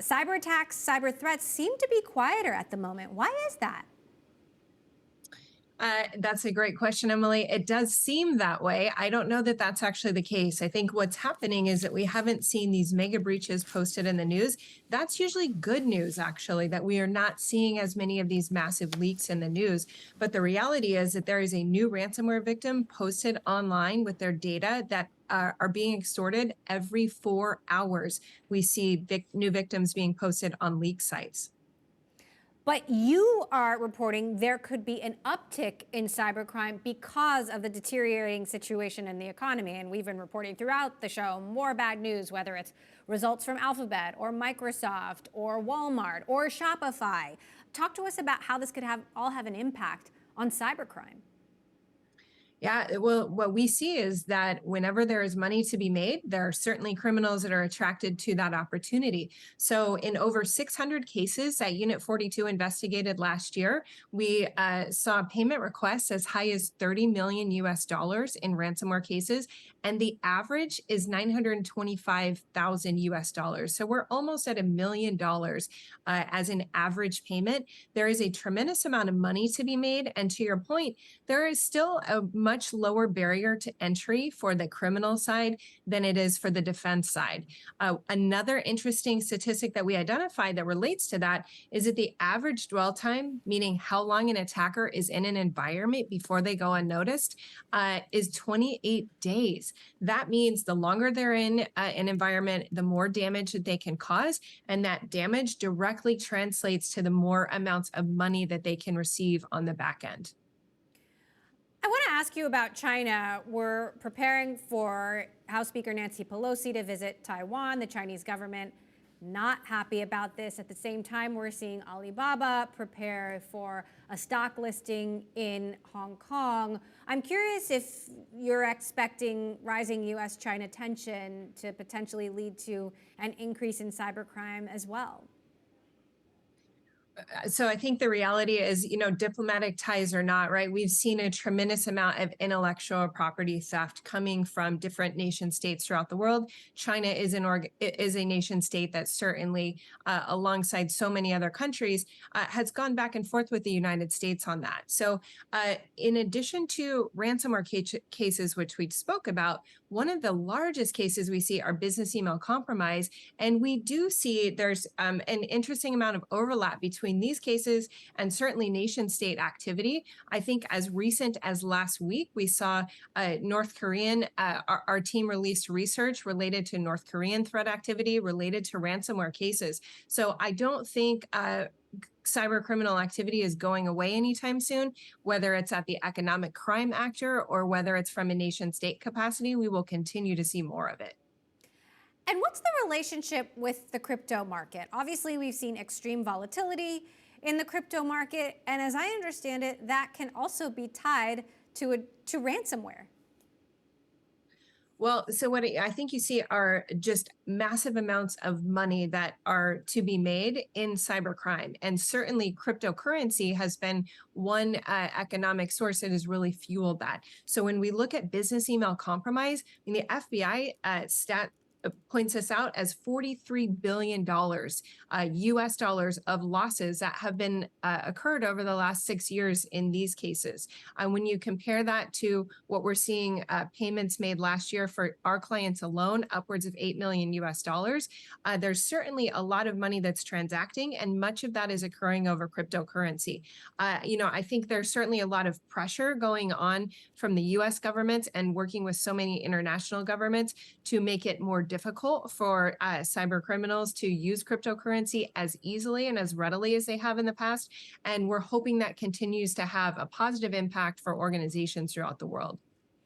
Cyber attacks, cyber threats seem to be quieter at the moment. Why is that? That's a great question, Emily. It does seem that way. I don't know that that's actually the case. I think what's happening is that we haven't seen these mega breaches posted in the news. That's usually good news, actually, that we are not seeing as many of these massive leaks in the news. But the reality is that there is a new ransomware victim posted online with their data that are being extorted every 4 hours. We see new victims being posted on leak sites. But you are reporting there could be an uptick in cybercrime because of the deteriorating situation in the economy. And we've been reporting throughout the show more bad news, whether it's results from Alphabet or Microsoft or Walmart or Shopify. Talk to us about how this could all have an impact on cybercrime. Yeah, well, what we see is that whenever there is money to be made, there are certainly criminals that are attracted to that opportunity. So, in over 600 cases that Unit 42 investigated last year, we saw payment requests as high as 30 million US dollars in ransomware cases, and the average is 925,000 US dollars. So, we're almost at $1 million as an average payment. There is a tremendous amount of money to be made, and to your point, there is still a much lower barrier to entry for the criminal side than it is for the defense side. Another interesting statistic that we identified that relates to that is that the average dwell time, meaning how long an attacker is in an environment before they go unnoticed, is 28 days. That means the longer they're in an environment, the more damage that they can cause, and that damage directly translates to the more amounts of money that they can receive on the back end. I want to ask you about China. We're preparing for House Speaker Nancy Pelosi to visit Taiwan. The Chinese government not happy about this. At the same time, we're seeing Alibaba prepare for a stock listing in Hong Kong. I'm curious if you're expecting rising U.S.-China tension to potentially lead to an increase in cybercrime as well. So I think the reality is, diplomatic ties or not, right? We've seen a tremendous amount of intellectual property theft coming from different nation states throughout the world. China is a nation state that certainly, alongside so many other countries, has gone back and forth with the United States on that. So, in addition to ransomware cases, which we spoke about, one of the largest cases we see are business email compromise, and we do see there's an interesting amount of overlap between these cases and certainly nation state activity. I think as recent as last week, we saw North Korean, our team released research related to North Korean threat activity related to ransomware cases. So I don't think cyber criminal activity is going away anytime soon, whether it's at the economic crime actor or whether it's from a nation state capacity. We will continue to see more of it. And what's the relationship with the crypto market? Obviously, we've seen extreme volatility in the crypto market. And as I understand it, that can also be tied to ransomware. Well, so what I think you see are just massive amounts of money that are to be made in cybercrime. And certainly cryptocurrency has been one economic source that has really fueled that. So when we look at business email compromise, I mean, the FBI stat points us out as $43 billion US dollars of losses that have been occurred over the last 6 years in these cases. When you compare that to what we're seeing payments made last year for our clients alone, upwards of 8 million US dollars, there's certainly a lot of money that's transacting, and much of that is occurring over cryptocurrency. I think there's certainly a lot of pressure going on from the US government and working with so many international governments to make it more difficult for cyber criminals to use cryptocurrency as easily and as readily as they have in the past. And we're hoping that continues to have a positive impact for organizations throughout the world.